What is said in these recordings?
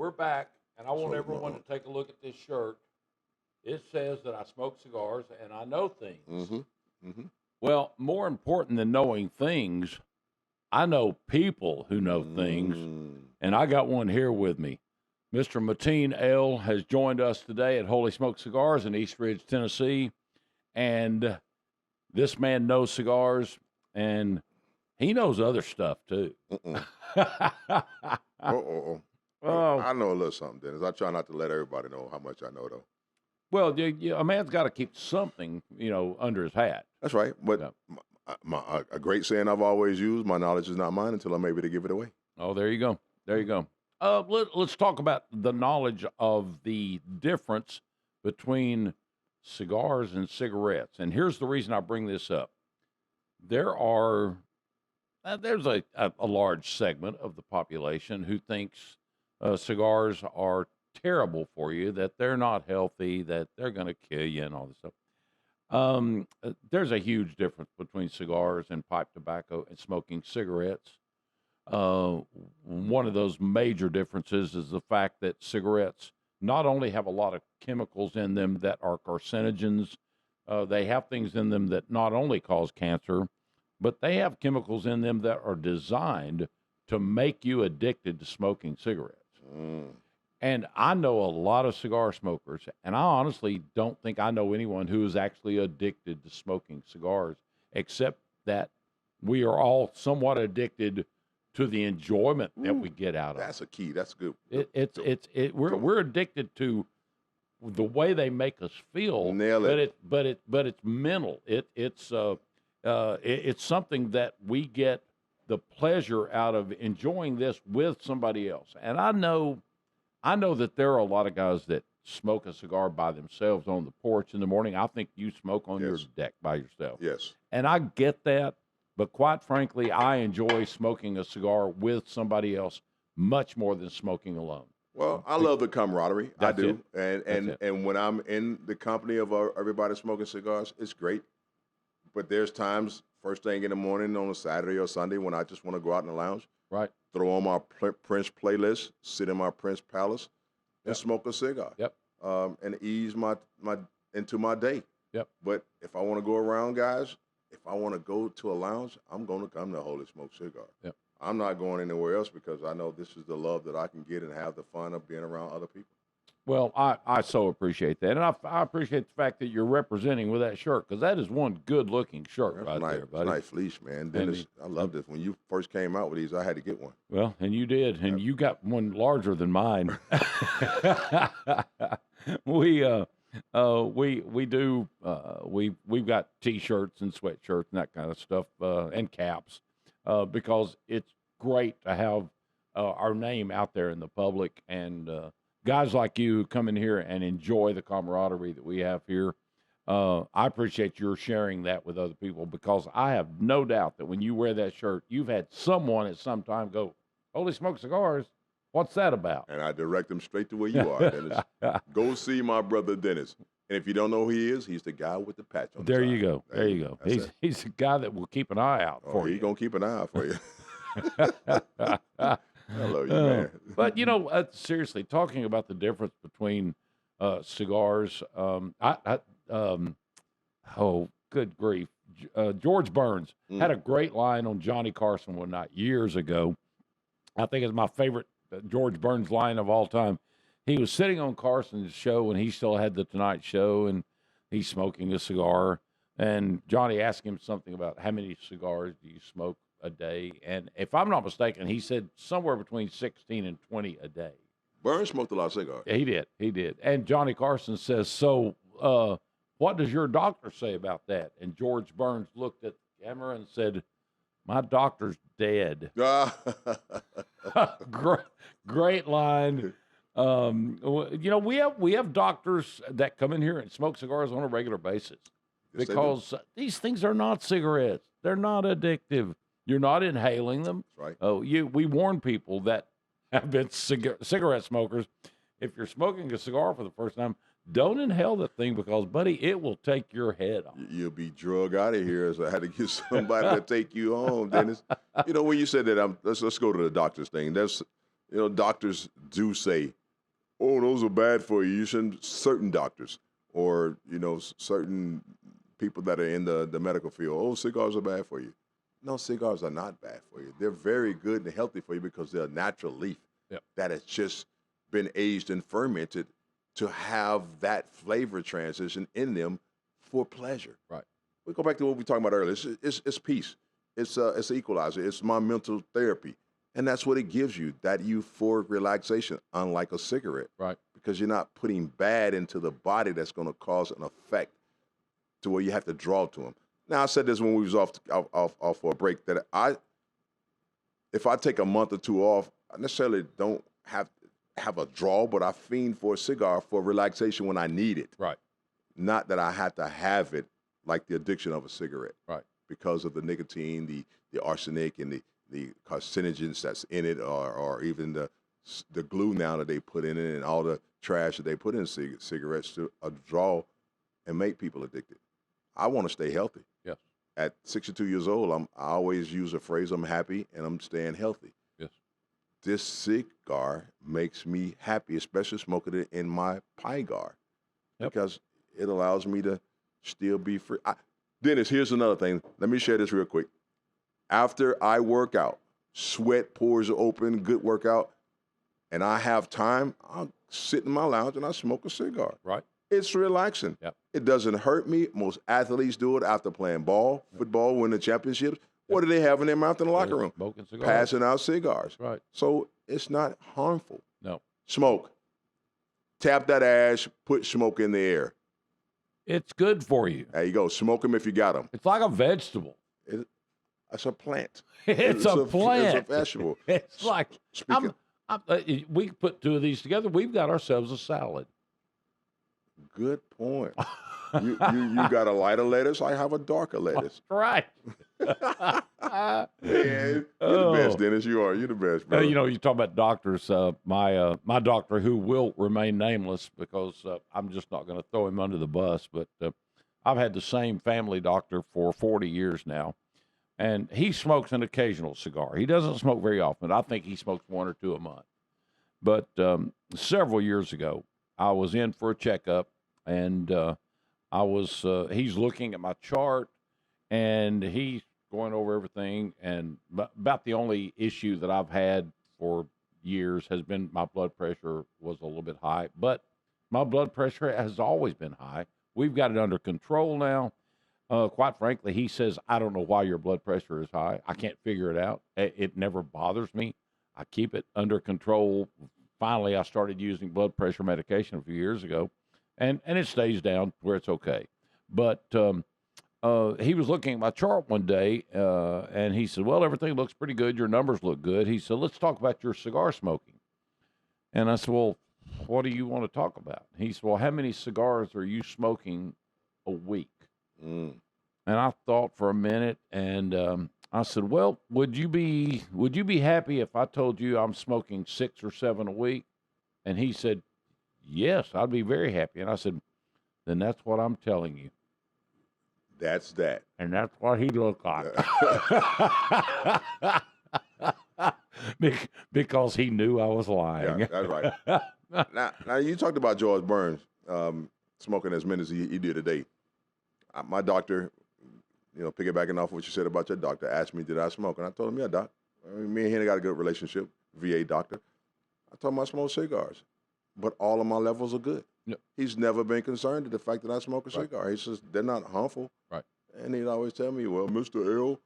We're back, and I want everyone to take a look at this shirt. It says that I smoke cigars and I know things. Well, more important than knowing things, I know people who know things, and I got one here with me. Mr. Mateen L. has joined us today at Holy Smoke Cigars in East Ridge, Tennessee, and this man knows cigars, and he knows other stuff, too. I know a little something, Dennis. I try not to let everybody know how much I know, though. Well, a man's got to keep something, under his hat. That's right. But a great saying I've always used, my knowledge is not mine until I'm able to give it away. Oh, there you go. There you go. Let's talk about the knowledge of the difference between cigars and cigarettes. And here's the reason I bring this up. There's a large segment of the population who thinks cigars are terrible for you, that they're not healthy, that they're going to kill you and all this stuff. There's a huge difference between cigars and pipe tobacco and smoking cigarettes. One of those major differences is the fact that cigarettes not only have a lot of chemicals in them that are carcinogens, they have things in them that not only cause cancer, but they have chemicals in them that are designed to make you addicted to smoking cigarettes. And I know a lot of cigar smokers, and I honestly don't think I know anyone who is actually addicted to smoking cigars, except that we are all somewhat addicted to the enjoyment that we get out of it. That's a key. That's good. We're addicted to the way they make us feel. Nail it. But it's mental. It's something that we get the pleasure out of enjoying this with somebody else. And I know that there are a lot of guys that smoke a cigar by themselves on the porch in the morning. I think you smoke on your deck by yourself. Yes. And I get that, but quite frankly, I enjoy smoking a cigar with somebody else much more than smoking alone. Well, I love the camaraderie. I do. And when I'm in the company of everybody smoking cigars, it's great. But there's times, first thing in the morning on a Saturday or Sunday, when I just want to go out in the lounge. Right. Throw on my Prince playlist, sit in my Prince Palace, and smoke a cigar. Yep. And ease my into my day. Yep. But if I want to go around, guys, if I want to go to a lounge, I'm going to come to Holy Smoke Cigar. Yep. I'm not going anywhere else because I know this is the love that I can get and have the fun of being around other people. Well, I so appreciate that. And I appreciate the fact that you're representing with that shirt, because that is one good-looking shirt there, buddy. Nice fleece, man. Dennis, I love this. When you first came out with these, I had to get one. Well, and you did, and you got one larger than mine. We've got T-shirts and sweatshirts and that kind of stuff, and caps, because it's great to have our name out there in the public, and guys like you come in here and enjoy the camaraderie that we have here. I appreciate your sharing that with other people, because I have no doubt that when you wear that shirt, you've had someone at some time go, "Holy Smoke Cigars, what's that about?" And I direct them straight to where you are, Dennis. Go see my brother Dennis. And if you don't know who he is, he's the guy with the patch on the There side. you go. There you go. He's the guy that will keep an eye out for you. He's going to keep an eye out for you. I love you, man. But, seriously, talking about the difference between cigars, good grief. George Burns had a great line on Johnny Carson one night years ago. I think it's my favorite George Burns line of all time. He was sitting on Carson's show, and he still had the Tonight Show, and he's smoking a cigar. And Johnny asked him something about how many cigars do you smoke a day, and if I'm not mistaken, he said somewhere between 16 and 20 a day. Burns smoked a lot of cigars. He did. And Johnny Carson says, "So, what does your doctor say about that?" And George Burns looked at the camera and said, "My doctor's dead." Great line. We have doctors that come in here and smoke cigars on a regular basis, because these things are not cigarettes. They're not addictive. You're not inhaling them. That's right. We warn people that have been cigarette smokers, if you're smoking a cigar for the first time, don't inhale that thing, because, buddy, it will take your head off. You'll be drug out of here, so I had to get somebody to take you home, Dennis. When you said that, let's go to the doctor's thing. There's doctors do say, "Oh, those are bad for you." You shouldn't. Certain doctors, or certain people that are in the medical field. Oh, cigars are bad for you. No, cigars are not bad for you. They're very good and healthy for you because they're a natural leaf that has just been aged and fermented to have that flavor transition in them for pleasure. Right. We go back to what we were talking about earlier. It's peace. It's an equalizer. It's my mental therapy. And that's what it gives you, that euphoric relaxation, unlike a cigarette. Right. Because you're not putting bad into the body that's going to cause an effect to where you have to draw to them. Now, I said this when we was off for a break, that if I take a month or two off, I necessarily don't have a draw, but I fiend for a cigar for relaxation when I need it. Right. Not that I have to have it like the addiction of a cigarette. Right. Because of the nicotine, the arsenic, and the carcinogens that's in it, or even the glue now that they put in it, and all the trash that they put in cigarettes to draw and make people addicted. I want to stay healthy. Yes. At 62 years old, I always use a phrase, I'm happy and I'm staying healthy. Yes. This cigar makes me happy, especially smoking it in my Cigar, because it allows me to still be free. Dennis, here's another thing. Let me share this real quick. After I work out, sweat pores open, good workout, and I have time, I'll sit in my lounge and I smoke a cigar. Right. It's relaxing. Yep. It doesn't hurt me. Most athletes do it after playing football, winning championships. What do they have in their mouth in the locker room? Smoking cigars. Passing out cigars. Right. So it's not harmful. No. Smoke. Tap that ash, put smoke in the air. It's good for you. There you go. Smoke them if you got them. It's like a vegetable. It's a plant. It's a plant. It's a vegetable. It's like, Speaking. we put two of these together, we've got ourselves a salad. Good point. you got a lighter lettuce. I have a darker lettuce. Right. Man, you're the best, Dennis. You're the best, bro. You talk about doctors. My doctor, who will remain nameless because I'm just not going to throw him under the bus, but I've had the same family doctor for 40 years now, and he smokes an occasional cigar. He doesn't smoke very often. I think he smokes one or two a month. But several years ago, I was in for a checkup, and he's looking at my chart, and he's going over everything. And about the only issue that I've had for years has been my blood pressure was a little bit high, but my blood pressure has always been high. We've got it under control now. Quite frankly, he says, I don't know why your blood pressure is high. I can't figure it out. It never bothers me. I keep it under control. Finally, I started using blood pressure medication a few years ago, and it stays down where it's okay. But he was looking at my chart one day, and he said, well, everything looks pretty good. Your numbers look good. He said, let's talk about your cigar smoking. And I said, well, what do you want to talk about? He said, well, how many cigars are you smoking a week? And I thought for a minute, and I said, well, would you be happy if I told you I'm smoking 6 or 7 a week? And he said, yes, I'd be very happy. And I said, then that's what I'm telling you. That's that. And that's what he looked like. Because he knew I was lying. Yeah, that's right. Now you talked about George Burns smoking as many as he did a day. My doctor, piggybacking off what you said about your doctor, asked me, did I smoke? And I told him, yeah, doc. Me and him got a good relationship, VA doctor. I told him I smoke cigars, but all of my levels are good. Yep. He's never been concerned with the fact that I smoke a cigar. He says, they're not harmful. Right. And he'd always tell me, well, Mr. L,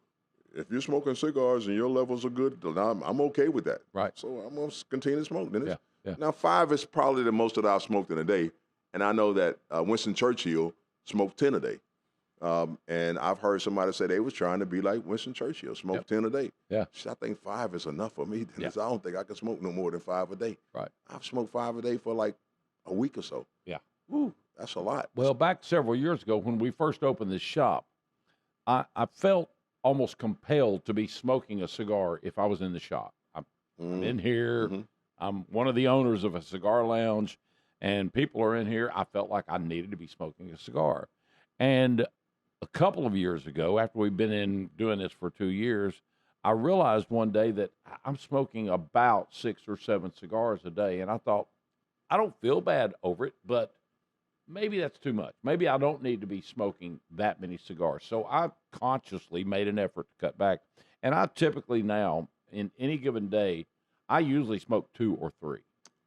if you're smoking cigars and your levels are good, I'm okay with that. Right. So I'm going to continue to smoke. Dennis. Yeah. Now, 5 is probably the most that I've smoked in a day. And I know that Winston Churchill smoked 10 a day. And I've heard somebody say they was trying to be like Winston Churchill, smoke 10 a day. Yeah. I think 5 is enough for me. Dennis. Yeah. I don't think I can smoke no more than 5 a day. Right. I've smoked 5 a day for like a week or so. Yeah. Woo, that's a lot. Well, back several years ago when we first opened this shop, I felt almost compelled to be smoking a cigar if I was in the shop. I'm in here. Mm-hmm. I'm one of the owners of a cigar lounge, and people are in here. I felt like I needed to be smoking a cigar. And a couple of years ago, after we've been in doing this for 2 years, I realized one day that I'm smoking about 6 or 7 cigars a day, and I thought, I don't feel bad over it, but maybe that's too much. Maybe I don't need to be smoking that many cigars. So I consciously made an effort to cut back. And I typically now, in any given day, I usually smoke 2 or 3.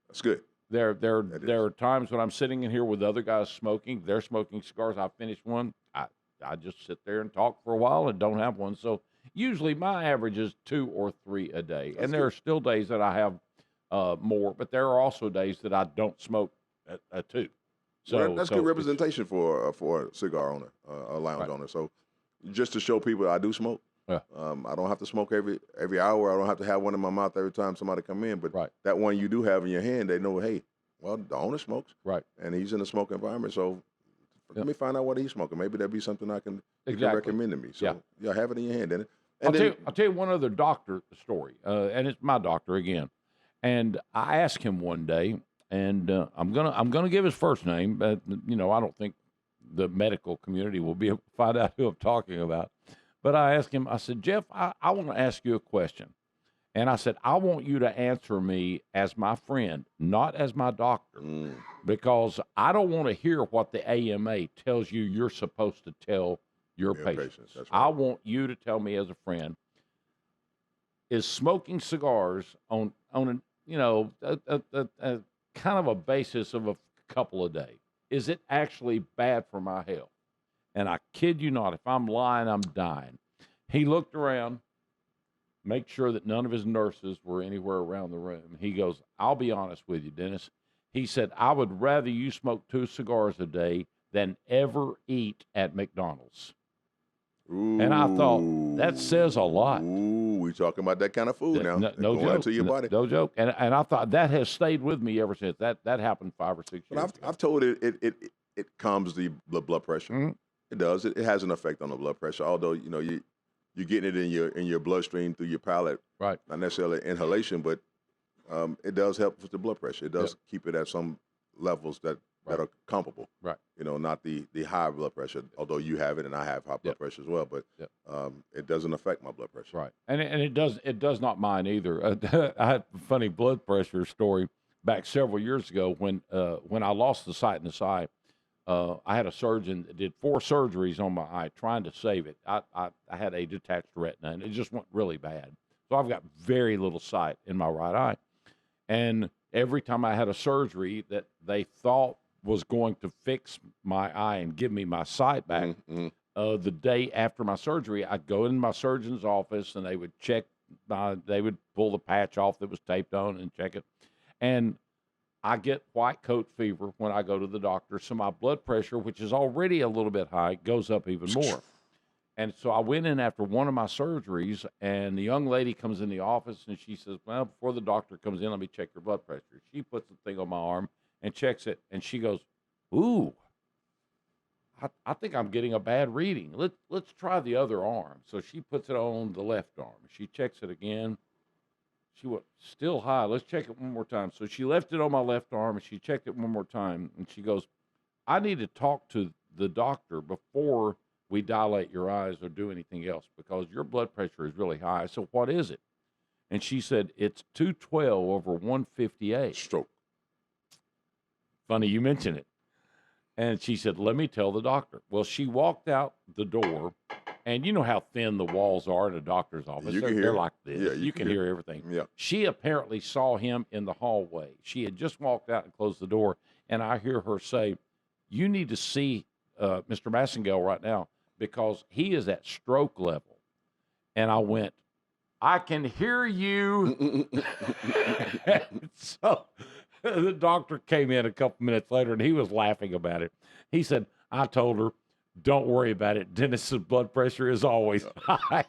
That's good. There are times when I'm sitting in here with other guys smoking. They're smoking cigars. I finish one. I just sit there and talk for a while and don't have one. So usually my average is 2 or 3 a day. That's and there good. are still days that I have more, but there are also days that I don't smoke at 2. So well, that's good representation for a cigar owner, a lounge owner. So just to show people I do smoke. Yeah. I don't have to smoke every hour. I don't have to have one in my mouth every time somebody come in. But that one you do have in your hand, they know, hey, well, the owner smokes. Right. And he's in a smoke environment. So let me find out what he's smoking. Maybe there'll be something you can recommend to me. So yeah, have it in your hand, then. And I'll tell you one other doctor story, and it's my doctor again. And I asked him one day, and I'm gonna give his first name, but I don't think the medical community will be able to find out who I'm talking about. But I asked him, I said, Jeff, I want to ask you a question. And I said, I want you to answer me as my friend, not as my doctor, because I don't want to hear what the AMA tells you you're supposed to tell your patients. That's right. I want you to tell me as a friend, is smoking cigars on a kind of a basis of a couple a day, is it actually bad for my health? And I kid you not, if I'm lying, I'm dying. He looked around, make sure that none of his nurses were anywhere around the room. He goes, I'll be honest with you, Dennis. He said, I would rather you smoke 2 cigars a day than ever eat at McDonald's. Ooh. And I thought, that says a lot. Ooh, we talking about that kind of food now. No going joke. into your body. No joke. And I thought that has stayed with me ever since. That happened 5 or 6 years ago. I've told it calms the blood pressure. Mm-hmm. It does. It has an effect on the blood pressure. Although you're getting it in your bloodstream through your palate, right? Not necessarily inhalation, but it does help with the blood pressure. It does keep it at some levels that are comparable. Right. Not the high blood pressure. Although you have it and I have high blood pressure as well, but it doesn't affect my blood pressure. Right. And it does not mine either. I had a funny blood pressure story back several years ago when I lost the sight in this eye. I had a surgeon that did 4 surgeries on my eye trying to save it. I had a detached retina, and it just went really bad. So I've got very little sight in my right eye. And every time I had a surgery that they thought was going to fix my eye and give me my sight back, the day after my surgery, I'd go in my surgeon's office, and they would they would pull the patch off that was taped on and check it. And I get white coat fever when I go to the doctor, so my blood pressure, which is already a little bit high, goes up even more. And so I went in after one of my surgeries, and the young lady comes in the office, and she says, well, before the doctor comes in, let me check your blood pressure. She puts the thing on my arm and checks it, and she goes, ooh, I think I'm getting a bad reading. Let's try the other arm. So she puts it on the left arm. She checks it again. She went, still high. Let's check it one more time. So she left it on my left arm, and she checked it one more time. And she goes, I need to talk to the doctor before we dilate your eyes or do anything else because your blood pressure is really high. So what is it? And she said, it's 212 over 158. Stroke. Funny you mention it. And she said, let me tell the doctor. Well, she walked out the door, and you know how thin the walls are in a doctor's office. They're like this. Yeah, you can hear everything. Yeah. She apparently saw him in the hallway. She had just walked out and closed the door, and I hear her say, you need to see Mr. Massengale right now because he is at stroke level. And I went, I can hear you. So the doctor came in a couple minutes later, and he was laughing about it. He said, I told her, don't worry about it. Dennis's blood pressure is always high.